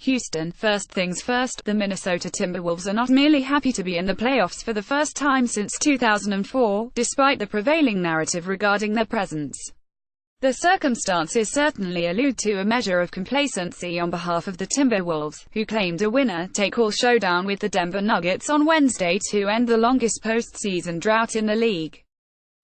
Houston, first things first, the Minnesota Timberwolves are not merely happy to be in the playoffs for the first time since 2004, despite the prevailing narrative regarding their presence. The circumstances certainly allude to a measure of complacency on behalf of the Timberwolves, who claimed a winner-take-all showdown with the Denver Nuggets on Wednesday to end the longest postseason drought in the league.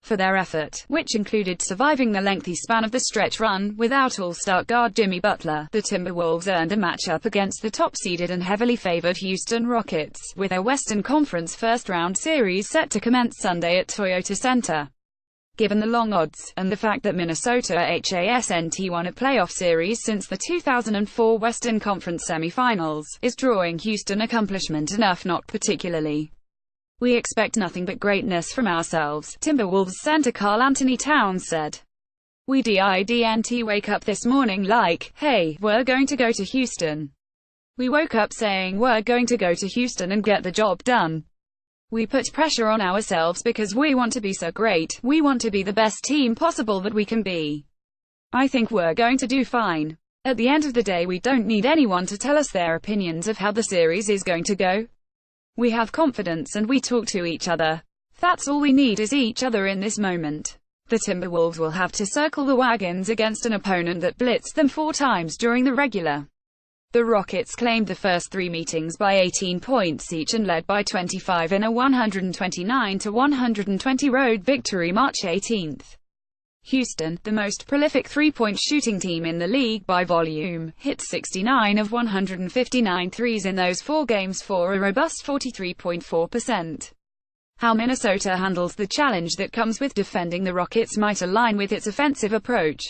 For their effort, which included surviving the lengthy span of the stretch run without all-star guard Jimmy Butler, the Timberwolves earned a matchup against the top-seeded and heavily favored Houston Rockets, with their Western Conference first-round series set to commence Sunday at Toyota Center. Given the long odds, and the fact that Minnesota hasn't won a playoff series since the 2004 Western Conference semifinals, is drawing Houston accomplishment enough not particularly. We expect nothing but greatness from ourselves, Timberwolves center Karl-Anthony said. We didn't wake up this morning like, hey, we're going to go to Houston. We woke up saying we're going to go to Houston and get the job done. We put pressure on ourselves because we want to be so great, we want to be the best team possible that we can be. I think we're going to do fine. At the end of the day, we don't need anyone to tell us their opinions of how the series is going to go. We have confidence and we talk to each other. That's all we need is each other in this moment. The Timberwolves will have to circle the wagons against an opponent that blitzed them 4 times during the regular. The Rockets claimed the first 3 meetings by 18 points each and led by 25 in a 129-120 road victory March 18. Houston, the most prolific three-point shooting team in the league by volume, hit 69 of 159 threes in those 4 games for a robust 43.4%. How Minnesota handles the challenge that comes with defending the Rockets might align with its offensive approach.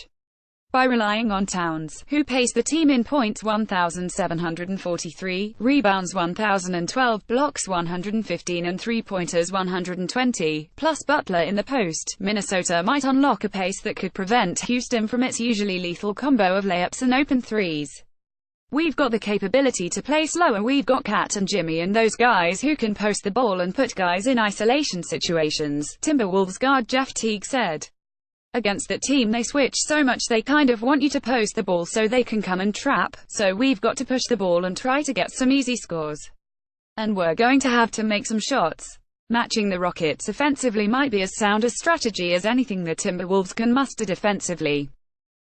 By relying on Towns, who paced the team in points 1,743, rebounds 1,012, blocks 115 and three-pointers 120, plus Butler in the post, Minnesota might unlock a pace that could prevent Houston from its usually lethal combo of layups and open threes. We've got the capability to play slower, we've got Cat and Jimmy and those guys who can post the ball and put guys in isolation situations, Timberwolves guard Jeff Teague said. Against that team they switch so much they kind of want you to post the ball so they can come and trap, so we've got to push the ball and try to get some easy scores. And we're going to have to make some shots. Matching the Rockets offensively might be as sound a strategy as anything the Timberwolves can muster defensively.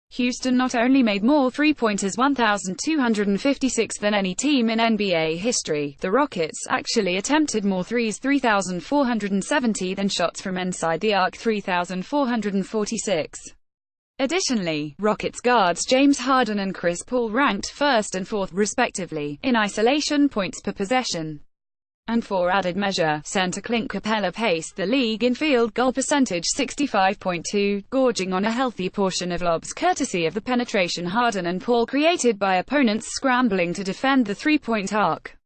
Houston not only made more three-pointers 1,256 than any team in NBA history, the Rockets actually attempted more threes 3,470 than shots from inside the arc 3,446. Additionally, Rockets guards James Harden and Chris Paul ranked first and fourth respectively, in isolation points per possession. And for added measure, center Clint Capella paced the league in field goal percentage 65.2, gorging on a healthy portion of lobs courtesy of the penetration Harden and Paul created by opponents scrambling to defend the three-point arc.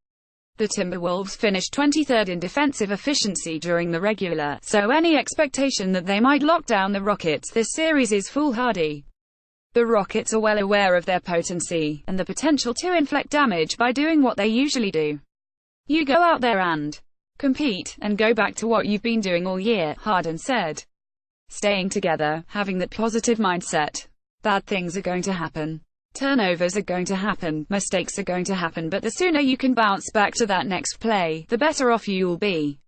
The Timberwolves finished 23rd in defensive efficiency during the regular, so any expectation that they might lock down the Rockets this series is foolhardy. The Rockets are well aware of their potency, and the potential to inflict damage by doing what they usually do. You go out there and compete, and go back to what you've been doing all year, Harden said. Staying together, having that positive mindset. Bad things are going to happen. Turnovers are going to happen, mistakes are going to happen, but the sooner you can bounce back to that next play, the better off you'll be.